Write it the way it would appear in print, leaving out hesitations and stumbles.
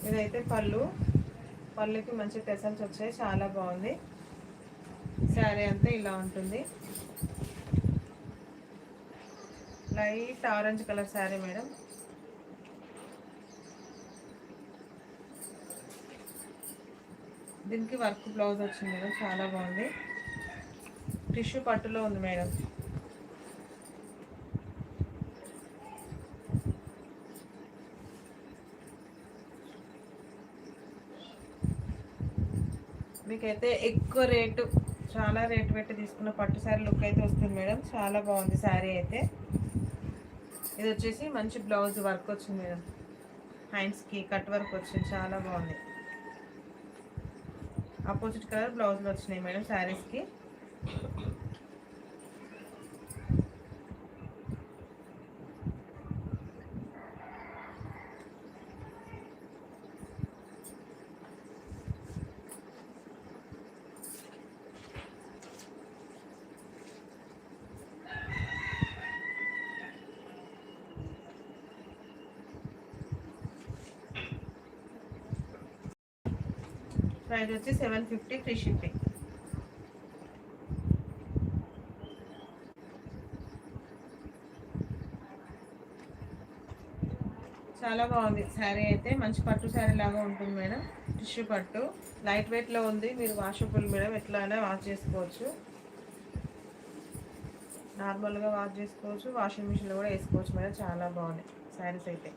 ఇదైతే పళ్ళుకి మంచి టెసల్స్ వచ్చాయి, చాలా బాగుంది. శారీ అంతా ఇలా ఉంటుంది. Light orange colour sari madam. దీనికి వర్క్ బ్లౌజ్ వచ్చింది మేడం, చాలా బాగుంది. టిష్యూ పట్టులో ఉంది మేడం. మీకైతే ఎక్కువ రేటు, చాలా రేటు పెట్టి తీసుకున్న పట్టు శారీ లుక్ అయితే వస్తుంది మేడం. చాలా బాగుంది శారీ అయితే. ఇది వచ్చేసి మంచి బ్లౌజ్ వర్క్ వచ్చింది మేడం. హ్యాండ్స్కి కట్ వర్క్ వచ్చింది, చాలా బాగుంది. ఆపోజిట్ కలర్ బ్లౌజులు వచ్చినాయి మేడం శారీస్కి. ప్రైస్ వచ్చి 750 ఫ్రీ షిప్పింగ్. చాలా బాగుంది శారీ అయితే. మంచి పట్టు శారీ లాగా ఉంటుంది మేడం. టిష్యూ పట్టు, లైట్ వెయిట్లో ఉంది. మీరు వాషబుల్ మేడం, ఎట్లా అయినా వాష్ చేసుకోవచ్చు. నార్మల్గా వాష్ చేసుకోవచ్చు, వాషింగ్ మిషన్లో కూడా వేసుకోవచ్చు మేడం. చాలా బాగున్నాయి శారీస్ అయితే.